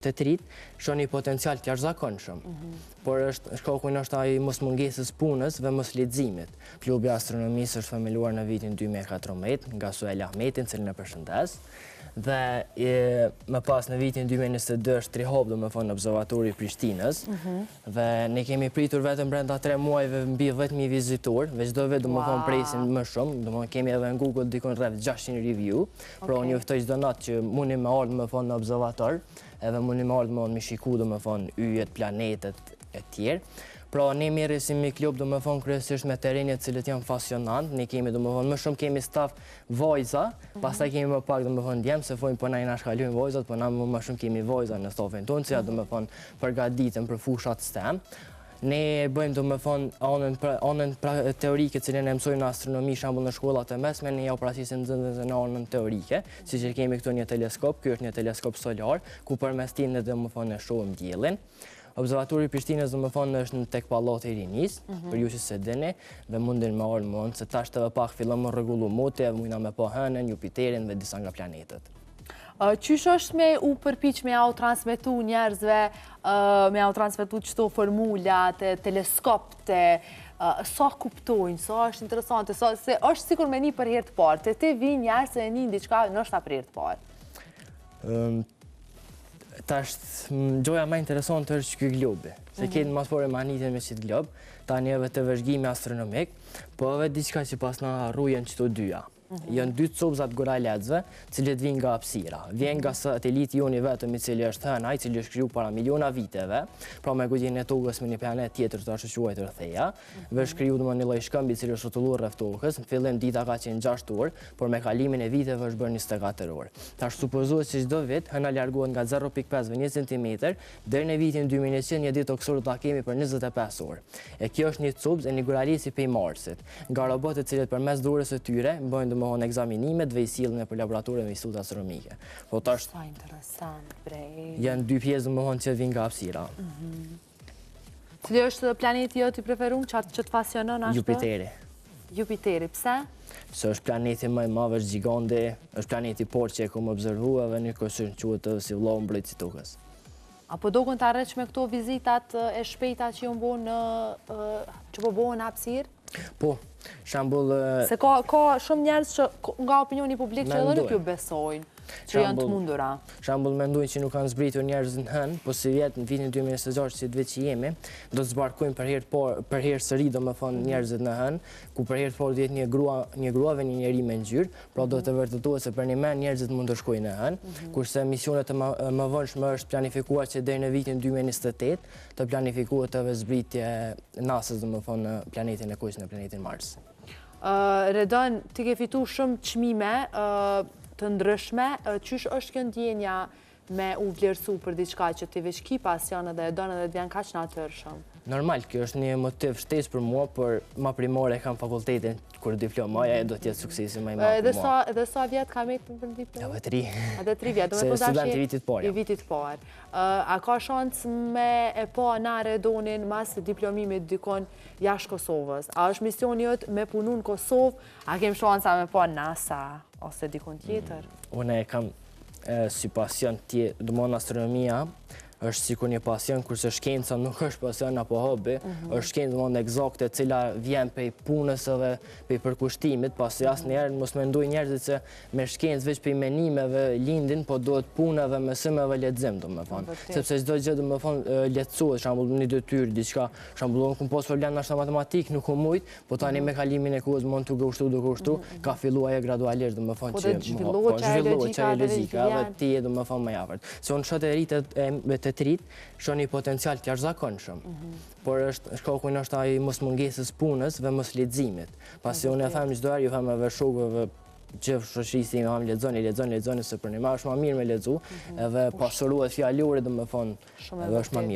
të trit, shoh një potencial të jashtëzakonshëm. Por shkaku është ai mosmungesës punës dhe mos leximit. Klubi i astronomisë është themeluar në vitin 2014 nga Suel Ahmetin, cilin e përshëndes. Dhe më pas në vitin 2022 është rihop në observatori i Prishtinës. Dhe ne kemi pritur vetëm brenda 3 muajve mbi 10.000 vizitor, dhe çdo vit presin më shumë, kemi edhe në Google dikon rreth 600 review. Pra unë juftoj çdo natë që mundi me ardhë në observator, edhe mundi me ardhë me shiku yjet, planetet e tjerë. Pra ne mirësim një klub kryesisht me terrenjet cilët janë pasionant, ne kemi më shumë kemi staf vajza, pastaj kemi më pak djemë, se fojmë po na i nashkalojnë vajzat, po na më shumë kemi vajza në stafin tonë, që ja përgatiten për fushat STEM. Ne bëjmë anën teorike cilën e mësojmë në astronomi, shembull në shkollat e mesme, ne ja prasisim në anën teorike, siç e kemi këtu një teleskop, ky është një teleskop solar, ku përmes tij ne e shohim diellin. Observatori i Prishtinës është tek Pallati i Rinisë, për ju që se dini, dhe mundin me ardhë se tash të pak fillon më rregullu moti, mundna me pa Hënën, Jupiterin dhe disa nga planetet. Qysh është me u përpiq me au transmetu njerëzve, me au transmetu qëto formulat, teleskopte, sa kuptojnë, sa është interesante, se është sikur me një për herë të parë, te vi njerëz se e një ndiqka nështë për herë të parë. Tash, gjoja ma interesante është ky globi, se ketë mas pore manitin me qitë glob, tani edhe të vëzhgimi astronomik, po edhe diçka që pas na rrujen qëto dyja. Janë 2 copëzat goralecëve, cilët vinë nga hapësira. Vjen nga sateliti joni vetëm i cili është Hëna, i cili është kriju para miliona viteve, pra me goditjen e tokës me një planet tjetër të ashtu quajtur Theia, dhe është kriju një lloj shkëmbi i cili është rrotulluar rreth tokës. Në fillim dita ka qenë 6 orë, por me kalimin e viteve është bërë 24 orë. Tash supozohet se çdo vit Hëna largohet nga 0.5 dhe 1 cm deri në vitin 2100 një ditë toksore ta kemi për 25 orë. E kjo është një copë e një goraleci pej Marsit, nga robotët cilët përmes dorës së tyre bëjnë ekzaminimet dhe i sillen për laboratore me institute astronomike. Po tash sa interesant, bre. Janë 2 pjesë që vinë nga hapësira. Cili është planeti jot i preferuar, që të pasionon ashtu? Jupiteri. Jupiteri, pse? Se është planeti më i madh, është gjigande, është planeti i parë që e kam observuar dhe njëkohësisht quhet si vllau mbrojtës i tokës. Apo dogun të arreq me këto vizitat e shpejta që po bëhen në hapësirë? Po, shembull... Se ka shumë njerëz që nga opinioni publik që edhe nuk ju besojnë, që janë të mundura. Shembull mendojnë që nuk kanë zbritur njerëz në Hënë, po si vjet në vitin 2026 që vit që jemi, do të zbarkojnë për herë sëri njerëzit në Hënë, ku për herë të parë do jetë një grua dhe një njeri me ngjyrë, pra do të vërtetohet se për një men njerëzit mund të shkojnë në Hënë, kurse misionet e mëvonshme është planifikuar që deri në vitin 2028 të planifikohet edhe zbritje NASA-s në planetin e Kuq, në planetin Mars. Redon, ti ke fitu shumë çmime të ndryshme, qysh është kjo ndjenja me u vlerësu për diçka që ti veç ki pasion edhe e donë edhe të vjen kaq natyrshëm? Normal, kjo është një motiv shtesë për mua, por ma primore kam fakultetin kur diplomaja e do t'jetë suksesi më i madh për mua. Edhe sa vjet ka me për diplomë? Edhe 3. Edhe 3 vjet, se student i vitit parë. I vitit parë. A ka shansë me e pa na Redonin mas diplomimit dikon jashtë Kosovës? A është misioni jot me punu në Kosovë? A kem shansa me pa NASA ose dikon tjetër? Unë e kam si pasion tjetër, domon astronomia është sikur një pasion, kurse shkenca nuk është pasion apo hobi, është shkencë eksakte e cila vjen prej punës edhe prej përkushtimit, pasi asnjëherë mos mendojnë njerëzit se me shkencë veç prej menimeve lindin, po duhet punë dhe mësim edhe lexim, domethënë. Sepse çdo gjë lehtësohet, shembull në detyrë diçka, shembull unë kam pas problem në matematik, nuk u mujt, po tani me kalimin e kohës mund të gështu, ka filluar gradualisht domethënë që zhvillohet çaja logjika, edhe ti domethënë më afërt. Se unë shoh të rritet të trit, shoh një potencial të jashtëzakonshëm. Por shkaku është ai mosmungesës punës dhe mos leximit. Pasi unë e them çdo herë, ju them edhe shokëve që shoqërisë ime, lexoni se për një më është më mirë me lexu, edhe pasurohet fjalori domethënë, edhe është më mirë.